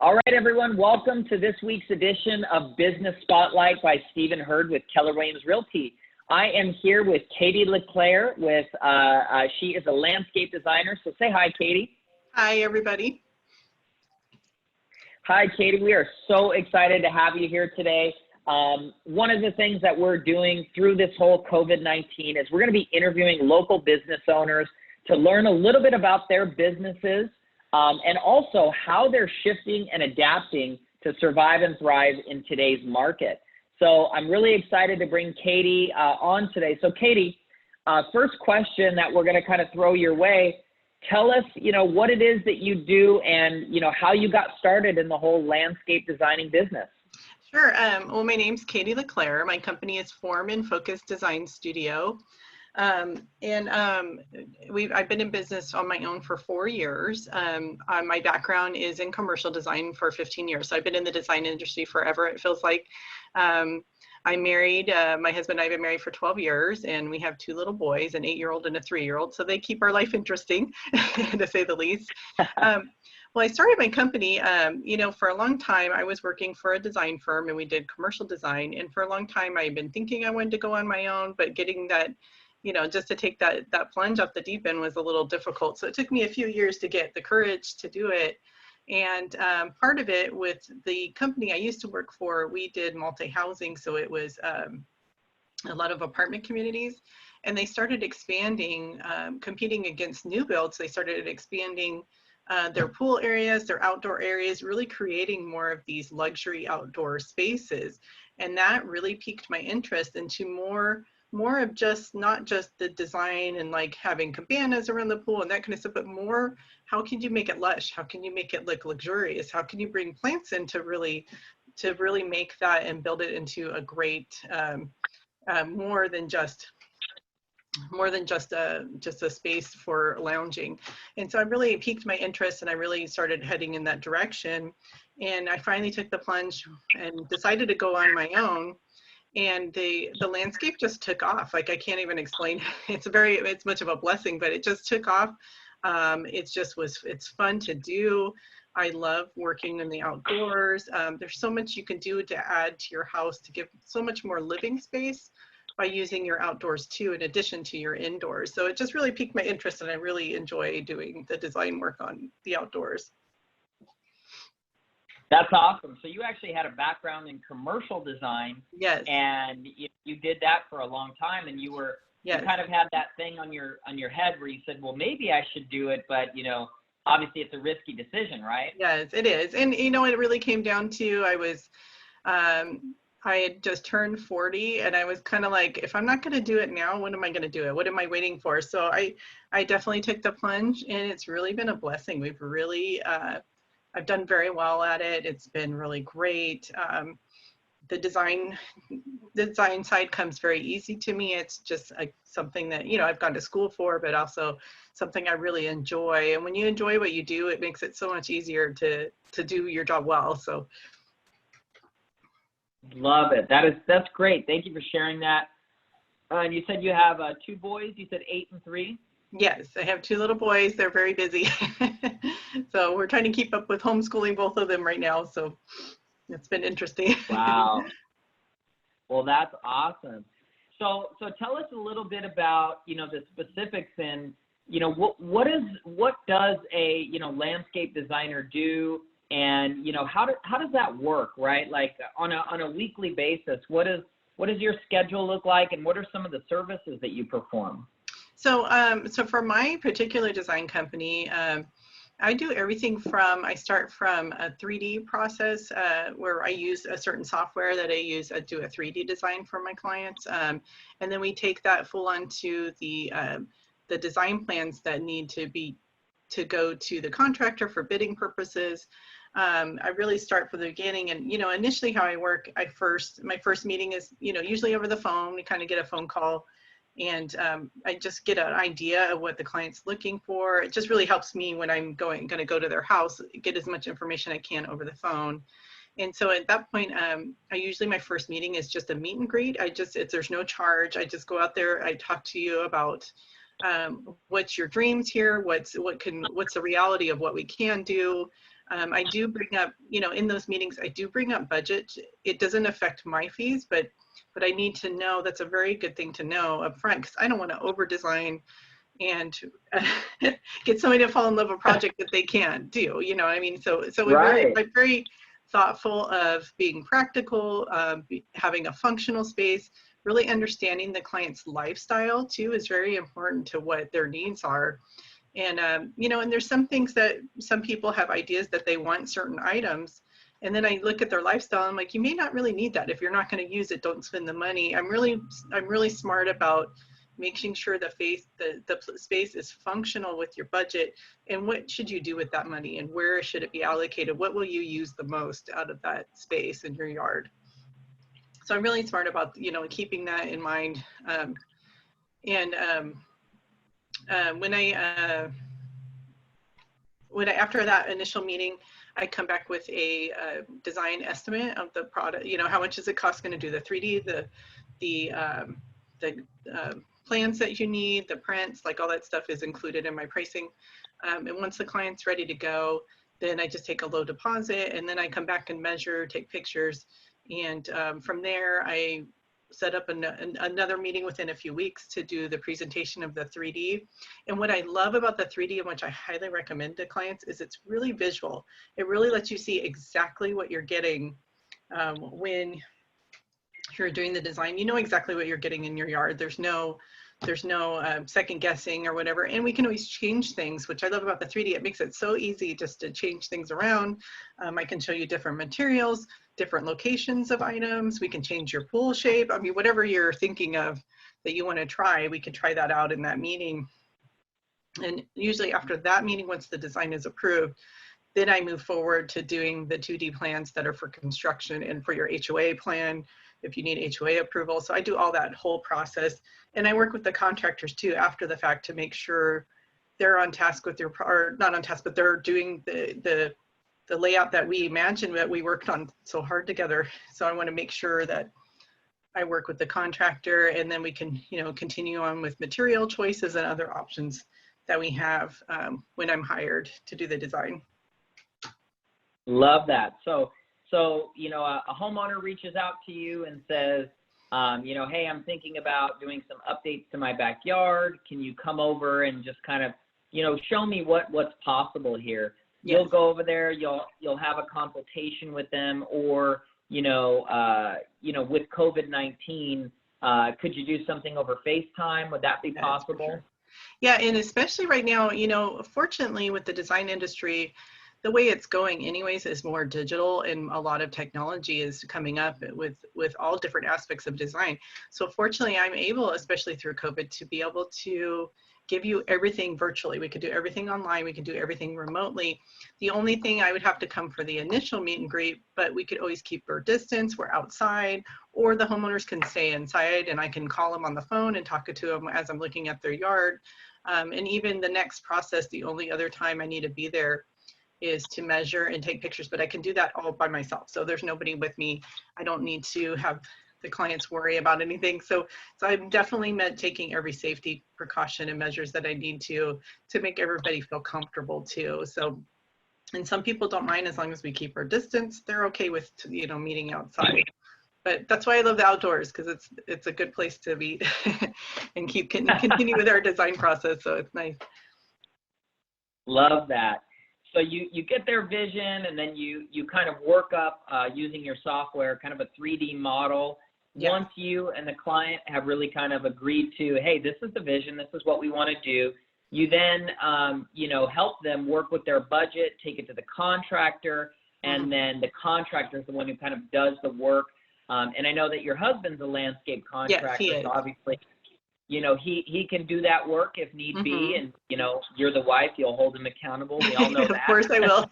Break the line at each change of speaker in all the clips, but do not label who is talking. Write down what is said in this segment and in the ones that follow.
All right, everyone, welcome to this week's edition of Business Spotlight by Stephen Hurd with Keller Williams Realty. I am here with Katie Leclair with, she is a landscape designer. So say hi, Katie.
Hi, everybody.
Hi, Katie. We are so excited to have you here today. One of the things that we're doing through this whole COVID-19 is we're going to be interviewing local business owners to learn a little bit about their businesses and also how they're shifting and adapting to survive and thrive in today's market. So I'm really excited to bring Katie on today. So Katie, first question that we're going to kind of throw your way, tell us, what it is that you do and, how you got started in the whole landscape designing business.
Sure. Well, my name's Katie Leclair. My company is Form and Focus Design Studio. I've been in business on my own for 4 years. My background is in commercial design for 15 years. So I've been in the design industry forever, it feels like. I'm married, my husband and I have been married for 12 years, and we have 2 little boys, an 8-year-old and a 3-year-old. So they keep our life interesting, to say the least. Well, I started my company, for a long time, I was working for a design firm and we did commercial design. And for a long time, I've been thinking I wanted to go on my own, but getting that, just to take that plunge off the deep end was a little difficult. So it took me a few years to get the courage to do it. And part of it with the company I used to work for, we did multi-housing. So it was a lot of apartment communities, and they started expanding, competing against new builds. They started expanding their pool areas, their outdoor areas, really creating more of these luxury outdoor spaces. And that really piqued my interest into more of just not just the design and like having cabanas around the pool and that kind of stuff, but more, how can you make it lush? How can you make it look luxurious? How can you bring plants in to really make that and build it into a great, more than just a space for lounging. And so I really piqued my interest and I really started heading in that direction. And I finally took the plunge and decided to go on my own. And the landscape just took off. Like, I can't even explain. It's much of a blessing, but it just took off. It's fun to do. I love working in the outdoors. There's so much you can do to add to your house to give so much more living space by using your outdoors too, in addition to your indoors. So it just really piqued my interest, and I really enjoy doing the design work on the outdoors.
That's awesome. So you actually had a background in commercial design.
Yes.
And you did that for a long time, and you kind of had that thing on your head where you said, well, maybe I should do it, but obviously it's a risky decision, right?
Yes, it is. And it really came down to, I had just turned 40, and I was kind of like, if I'm not going to do it now, when am I going to do it? What am I waiting for? So I definitely took the plunge, and it's really been a blessing. We've really, I've done very well at it. It's been really great. The design side comes very easy to me. It's just something that, I've gone to school for, but also something I really enjoy. And when you enjoy what you do, it makes it so much easier to do your job well. So.
Love it. That's great. Thank you for sharing that. And you said you have 2 boys. You said 8 and 3.
Yes, I have 2 little boys. They're very busy. So we're trying to keep up with homeschooling both of them right now. So it's been interesting.
Wow. Well, that's awesome. So tell us a little bit about, the specifics and, what does a, landscape designer do? And, how does that work, right? Like on a weekly basis, what does your schedule look like, and what are some of the services that you perform?
So for my particular design company, I do everything from, I start from a 3D process where I use a certain software that I use to do a 3D design for my clients. And then we take that full on to the design plans that need to go to the contractor for bidding purposes. I really start from the beginning, and initially how I work, my first meeting is usually over the phone. We kind of get a phone call, and I just get an idea of what the client's looking for. It just really helps me when I'm going to go to their house, get as much information I can over the phone. And so at that point, my first meeting is just a meet and greet. There's no charge. I just go out there. I talk to you about what's your dreams here, what's the reality of what we can do. I do bring up, in those meetings, I do bring up budget. It doesn't affect my fees, but I need to know. That's a very good thing to know up front, because I don't want to over design and get somebody to fall in love with a project that they can't do. You know what I mean? So
Right.
I'm very thoughtful of being practical, having a functional space. Really understanding the client's lifestyle too is very important to what their needs are. And, and there's some things that some people have ideas that they want certain items. And then I look at their lifestyle, I'm like, you may not really need that. If you're not going to use it, don't spend the money. I'm really smart about making sure the space is functional with your budget, and what should you do with that money, and where should it be allocated? What will you use the most out of that space in your yard? So I'm really smart about, keeping that in mind. After that initial meeting, I come back with a design estimate of the product. How much is it cost going to do the 3D, the plans that you need, the prints, like all that stuff is included in my pricing. And once the client's ready to go, then I just take a low deposit, and then I come back and measure, take pictures. And from there, I set up another meeting within a few weeks to do the presentation of the 3D. And what I love about the 3D, and which I highly recommend to clients, is it's really visual. It really lets you see exactly what you're getting when you're doing the design. You know exactly what you're getting in your yard. There's no second guessing or whatever. And we can always change things, which I love about the 3D. It makes it so easy just to change things around. I can show you different materials, different locations of items. We can change your pool shape. I mean, whatever you're thinking of that you want to try, we can try that out in that meeting. And usually after that meeting, once the design is approved, then I move forward to doing the 2D plans that are for construction and for your HOA plan, if you need HOA approval. So I do all that whole process. And I work with the contractors too after the fact to make sure they're on task with or not on task, but they're doing the layout that we imagined, that we worked on so hard together. So I want to make sure that I work with the contractor, and then we can, continue on with material choices and other options that we have when I'm hired to do the design.
Love that. So a homeowner reaches out to you and says, hey, I'm thinking about doing some updates to my backyard. Can you come over and just kind of, show me what's possible here? Yes. You'll go over there, you'll have a consultation with them, or, with COVID-19, could you do something over FaceTime? Would that be possible?
Sure. Yeah, and especially right now, fortunately with the design industry, the way it's going anyways is more digital, and a lot of technology is coming up with all different aspects of design. So fortunately, I'm able, especially through COVID, to be able to give you everything virtually. We could do everything online. We could do everything remotely. The only thing, I would have to come for the initial meet and greet, but we could always keep our distance. We're outside, or the homeowners can stay inside, and I can call them on the phone and talk to them as I'm looking at their yard. And even the next process, the only other time I need to be there is to measure and take pictures, but I can do that all by myself. So there's nobody with me. I don't need to have the clients worry about anything. So I'm definitely taking every safety precaution and measures that I need to make everybody feel comfortable too. So, and some people don't mind as long as we keep our distance. They're okay with, meeting outside. But that's why I love the outdoors, because it's a good place to be and continue with our design process. So it's nice.
Love that. So you get their vision, and then you kind of work up using your software, kind of a 3D model. Yeah. Once you and the client have really kind of agreed to, hey, this is the vision, this is what we want to do, you then, help them work with their budget, take it to the contractor, and then the contractor is the one who kind of does the work. And I know that your husband's a landscape contractor, yes, he is. So obviously, he can do that work if need be, and, you're the wife, you'll hold him accountable. We all know that.
Of course I will.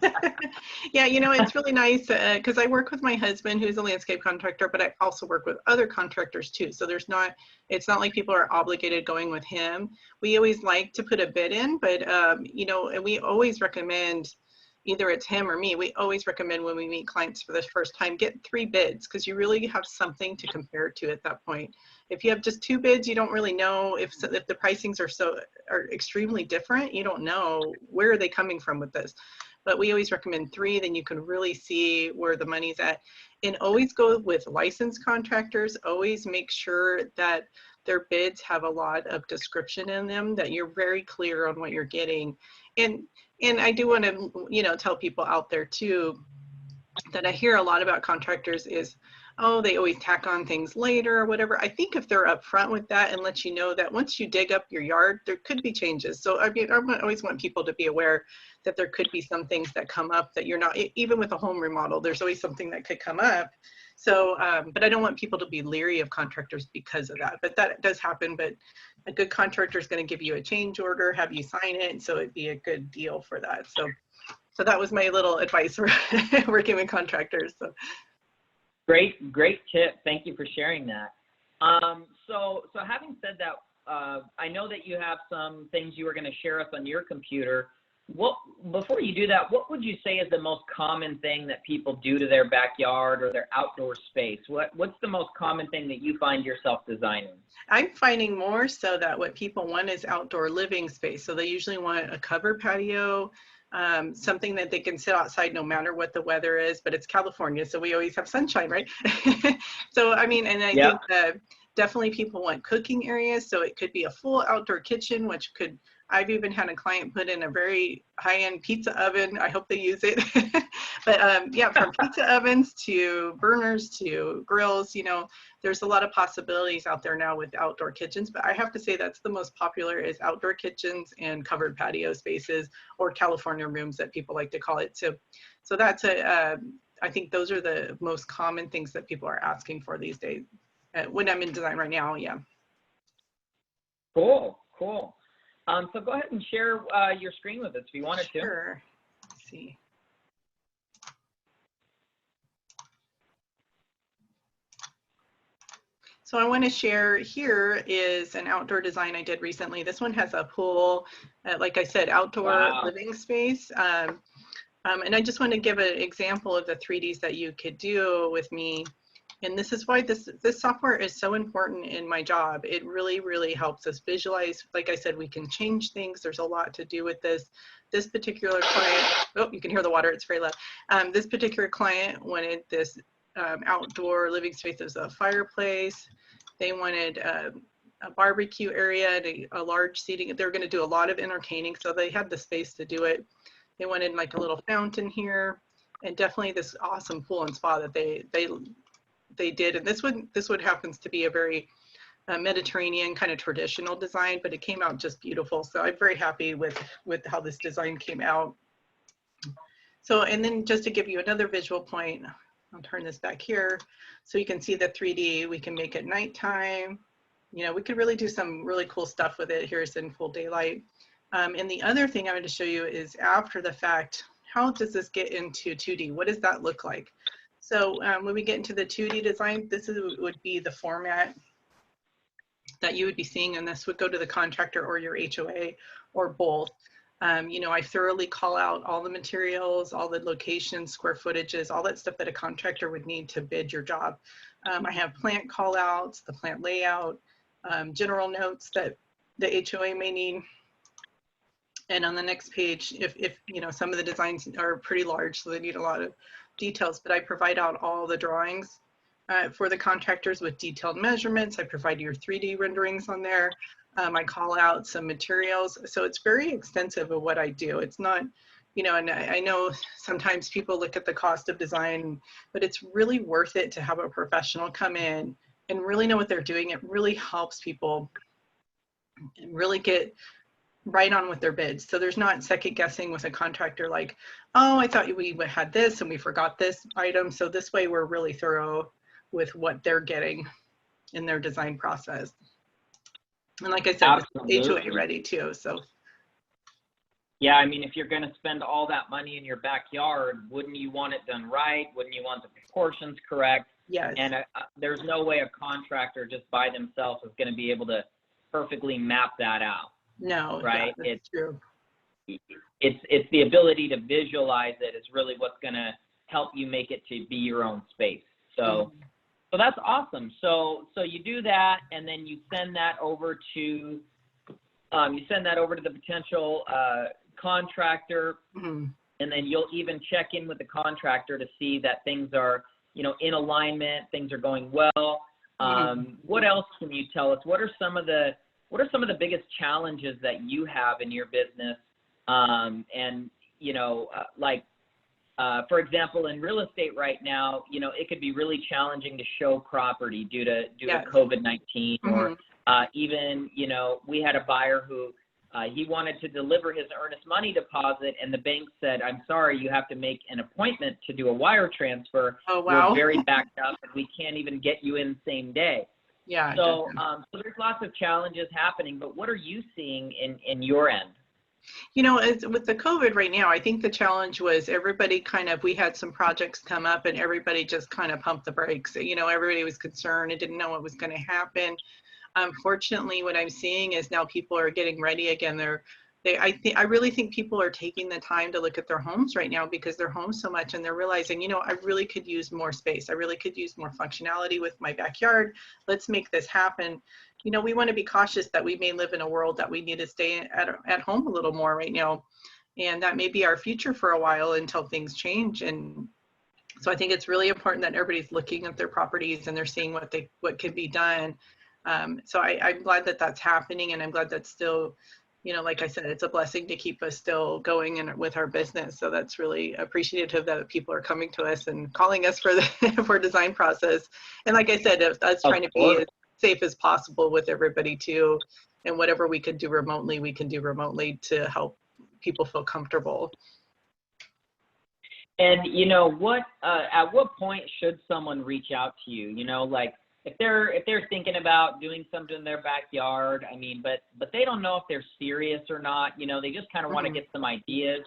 Yeah, it's really nice because I work with my husband, who's a landscape contractor, but I also work with other contractors too. So it's not like people are obligated going with him. We always like to put a bid in, but, and we always recommend, either it's him or me, we always recommend when we meet clients for the first time, get 3 bids, because you really have something to compare to at that point. If you have just 2 bids, you don't really know if the pricings are extremely different. You don't know where are they coming from with this. but we always recommend 3, then you can really see where the money's at. And always go with licensed contractors. Always make sure that their bids have a lot of description in them, that you're very clear on what you're getting. And I do want to, you know, tell people out there too, that I hear a lot about contractors is, oh, they always tack on things later or whatever. I think if they're upfront with that and let you know that once you dig up your yard, there could be changes. So I mean, I always want people to be aware that there could be some things that come up that you're not, even with a home remodel, there's always something that could come up. So, but I don't want people to be leery of contractors because of that, but that does happen. But a good contractor is going to give you a change order, have you sign it. So it'd be a good deal for that. So that was my little advice for working with contractors. So.
Great tip. Thank you for sharing that. So having said that, I know that you have some things you were going to share us on your computer. Before you do that, what would you say is the most common thing that people do to their backyard or their outdoor space? What's the most common thing that you find yourself designing?
I'm finding more so that what people want is outdoor living space. So they usually want a covered patio, something that they can sit outside no matter what the weather is, but it's California, so we always have sunshine, right? So, I mean, and I think that definitely people want cooking areas. So it could be a full outdoor kitchen, which could, I've even had a client put in a very high-end pizza oven. I hope they use it. But yeah, from pizza ovens to burners to grills, you know, there's a lot of possibilities out there now with outdoor kitchens. But I have to say that's the most popular is outdoor kitchens and covered patio spaces, or California rooms that people like to call it. So that's I think those are the most common things that people are asking for these days. When I'm in design right now, yeah.
Cool. So go ahead and share your screen with us if you wanted to.
Sure. Let's see. So I want to share here is an outdoor design I did recently. This one has a pool, like I said, outdoor living space. And I just want to give an example of the 3Ds that you could do with me. And this is why this software is so important in my job. It really, really helps us visualize. Like I said, we can change things. There's a lot to do with this. This particular client, oh, you can hear the water, it's very loud. This particular client wanted this outdoor living space as a fireplace. They wanted a barbecue area, a large seating. They're going to do a lot of entertaining, so they had the space to do it. They wanted like a little fountain here, and definitely this awesome pool and spa that they did. And this one happens to be a very Mediterranean kind of traditional design, but it came out just beautiful. So I'm very happy with how this design came out. So, and then just to give you another visual point, I'll turn this back here so you can see the 3D. We can make it nighttime. You know, we could really do some really cool stuff with it. Here's in full daylight. And the other thing I want to show you is after the fact, how does this get into 2D? What does that look like? So when we get into the 2D design, this would be the format that you would be seeing, and this would go to the contractor or your HOA or both. You know, I thoroughly call out all the materials, all the locations, square footages, all that stuff that a contractor would need to bid your job. I have plant call outs, the plant layout, general notes that the HOA may need. And on the next page, if you know, some of the designs are pretty large, so they need a lot of details, but I provide out all the drawings for the contractors with detailed measurements. I provide your 3D renderings on there. I call out some materials. So it's very extensive of what I do. It's not, you know, and I know sometimes people look at the cost of design, but it's really worth it to have a professional come in and really know what they're doing. It really helps people really get right on with their bids. So there's not second guessing with a contractor like, oh, I thought we had this and we forgot this item. So this way we're really thorough with what they're getting in their design process. And like I said, it's HOA ready too, so.
Yeah, I mean, if you're gonna spend all that money in your backyard, wouldn't you want it done right? Wouldn't you want the proportions correct?
Yes. And
there's no way a contractor just by themselves is gonna be able to perfectly map that out.
No,
right?
It's true.
It's the ability to visualize it is really what's gonna help you make it to be your own space. So, so that's awesome. So you do that, and then you send that over to the potential contractor. and then you'll even check in with the contractor to see that things are, in alignment, things are going well. What else can you tell us? What are some of the biggest challenges that you have in your business? For example, in real estate right now, it could be really challenging to show property due to COVID-19, or even, we had a buyer who he wanted to deliver his earnest money deposit, and the bank said, "I'm sorry, you have to make an appointment to do a wire transfer.
Oh, wow.
We're very backed up, and we can't even get you in same day."
Yeah.
So there's lots of challenges happening, but what are you seeing in your end?
With the COVID right now, I think the challenge was everybody we had some projects come up and everybody just kind of pumped the brakes. Everybody was concerned and didn't know what was going to happen. Fortunately, what I'm seeing is now people are getting ready again. I really think people are taking the time to look at their homes right now because they're home so much, and they're realizing, I really could use more space. I really could use more functionality with my backyard. Let's make this happen. We want to be cautious that we may live in a world that we need to stay at home a little more right now. And that may be our future for a while until things change. And so I think it's really important that everybody's looking at their properties and they're seeing what can be done. So I'm glad that that's happening, and I'm glad that's still, like I said, it's a blessing to keep us still going with our business. So that's really appreciative that people are coming to us and calling us for for design process. And like I said, us trying to be as safe as possible with everybody too. And whatever we could do remotely, we can do remotely to help people feel comfortable.
And at what point should someone reach out to you? If they're thinking about doing something in their backyard, but they don't know if they're serious or not. They just kind of want to get some ideas.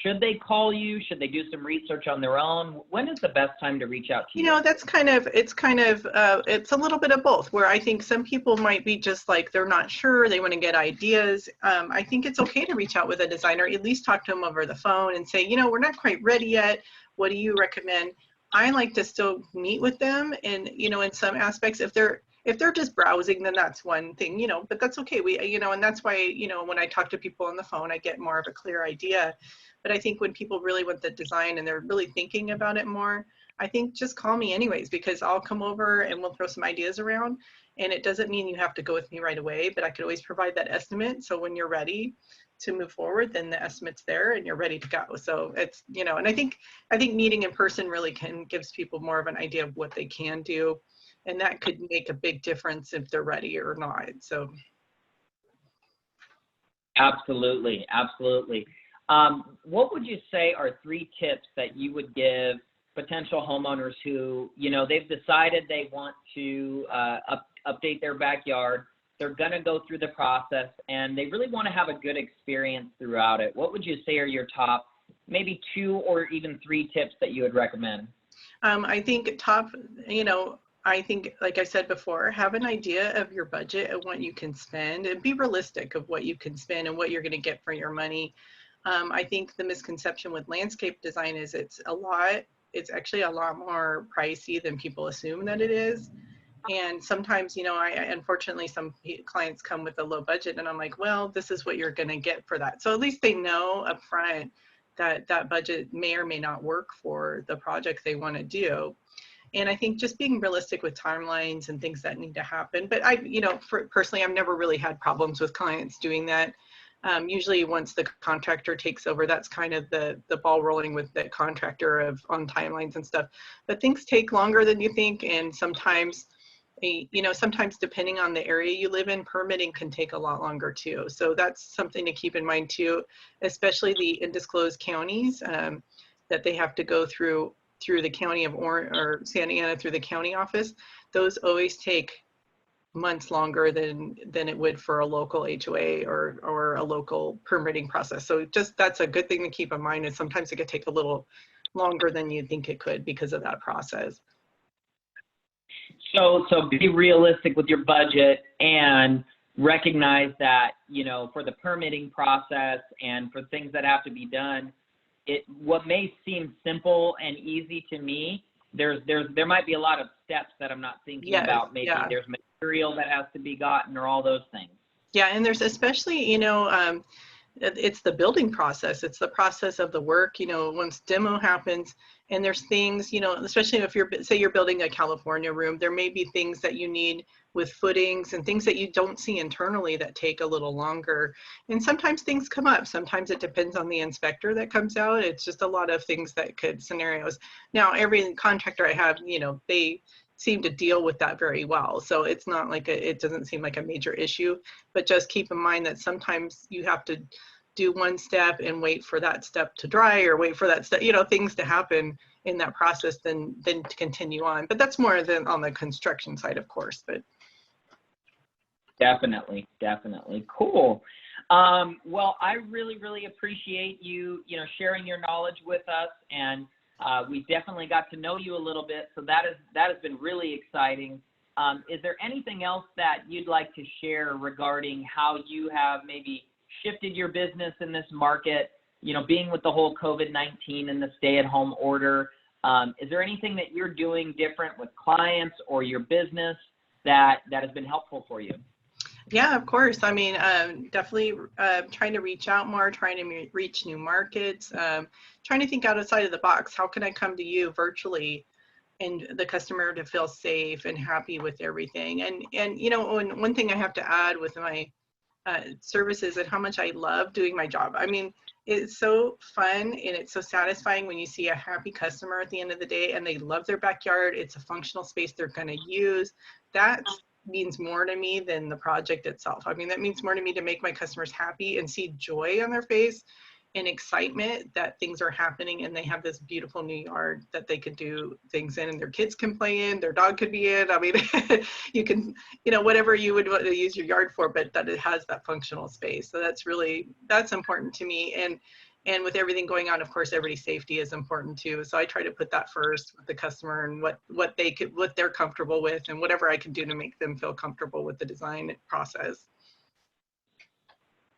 Should they call you? Should they do some research on their own? When is the best time to reach out to you?
It's a little bit of both, where I think some people might be just like, they're not sure, they want to get ideas. I think it's okay to reach out with a designer, at least talk to them over the phone and say, we're not quite ready yet. What do you recommend? I like to still meet with them, and in some aspects, if they're just browsing, then that's one thing, but that's okay. And that's why, when I talk to people on the phone, I get more of a clear idea. But I think when people really want the design and they're really thinking about it more, I think just call me anyways, because I'll come over and we'll throw some ideas around. And it doesn't mean you have to go with me right away, but I could always provide that estimate. So when you're ready to move forward, then the estimate's there and you're ready to go. So it's, and I think meeting in person really gives people more of an idea of what they can do. And that could make a big difference if they're ready or not. So.
Absolutely. What would you say are 3 tips that you would give potential homeowners who, they've decided they want to update their backyard, they're going to go through the process, and they really want to have a good experience throughout it? What would you say are your top, maybe 2 or even 3 tips that you would recommend?
I think like I said before, have an idea of your budget and what you can spend, and be realistic of what you can spend and what you're going to get for your money. I think the misconception with landscape design is it's actually a lot more pricey than people assume that it is. And sometimes, unfortunately, some clients come with a low budget, and I'm like, well, this is what you're going to get for that. So at least they know up front that that budget may or may not work for the project they want to do. And I think just being realistic with timelines and things that need to happen. But personally, I've never really had problems with clients doing that. Usually once the contractor takes over, that's kind of the ball rolling with the contractor on timelines and stuff. But things take longer than you think. And sometimes depending on the area you live in, permitting can take a lot longer too. So that's something to keep in mind too, especially the undisclosed counties that they have to go through the county of Orange or Santa Ana through the county office. Those always take months longer than it would for a local HOA or a local permitting process. So that's a good thing to keep in mind, and sometimes it could take a little longer than you think it could because of that process.
So be realistic with your budget and recognize that, for the permitting process and for things that have to be done, what may seem simple and easy to me, there might be a lot of steps that I'm not thinking about. Maybe there's material that has to be gotten or all those things.
Yeah, and there's especially, it's the building process. It's the process of the work, once demo happens, and there's things, especially if say you're building a California room, there may be things that you need with footings and things that you don't see internally that take a little longer. And sometimes things come up. Sometimes it depends on the inspector that comes out. It's just a lot of things that could scenarios. Now, every contractor I have, they seem to deal with that very well. So it's not like it doesn't seem like a major issue, but just keep in mind that sometimes you have to do one step and wait for that step to dry, or wait for that step, things to happen in that process, then to continue on. But that's more than on the construction side, of course. But
definitely. Cool. Well, I really appreciate you, sharing your knowledge with us, and we definitely got to know you a little bit. So that has been really exciting. Is there anything else that you'd like to share regarding how you have maybe shifted your business in this market, being with the whole COVID-19 and the stay-at-home order? Is there anything that you're doing different with clients or your business that has been helpful for you?
Yeah, of course. I mean, definitely trying to reach out more, trying to reach new markets, trying to think outside of the box. How can I come to you virtually and the customer to feel safe and happy with everything? And one thing I have to add with my services and how much I love doing my job. I mean, it's so fun and it's so satisfying when you see a happy customer at the end of the day and they love their backyard. It's a functional space they're going to use. That means more to me than the project itself. I mean, that means more to me to make my customers happy and see joy on their face and excitement that things are happening and they have this beautiful new yard that they could do things in, and their kids can play in, their dog could be in. I mean, you can, whatever you would want to use your yard for, but that it has that functional space. So that's important to me. And with everything going on, of course, everybody's safety is important too. So I try to put that first with the customer and what they're comfortable with, and whatever I can do to make them feel comfortable with the design process.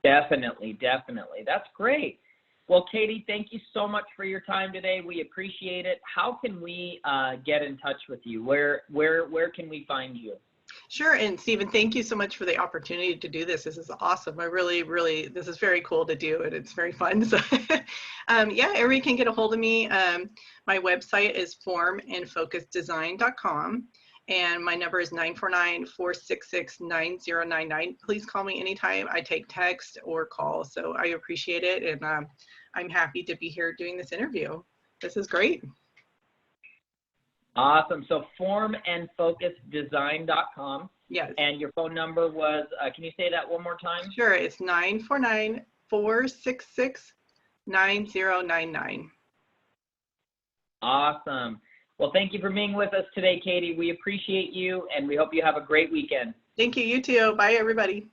Definitely. That's great. Well, Katie, thank you so much for your time today. We appreciate it. How can we get in touch with you? Where can we find you?
Sure. And Stephen, thank you so much for the opportunity to do this. This is awesome. I really, this is very cool to do, and it's very fun. So yeah, everybody can get a hold of me. My website is formandfocusdesign.com. And my number is 949-466-9099. Please call me anytime. I take text or call. So I appreciate it. And I'm happy to be here doing this interview. This is great.
Awesome. So formandfocusdesign.com.
Yes.
And your phone number was, can you say that one more time?
Sure. It's 949-466-9099.
Awesome. Well, thank you for being with us today, Katie. We appreciate you, and we hope you have a great weekend.
Thank you. You too. Bye, everybody.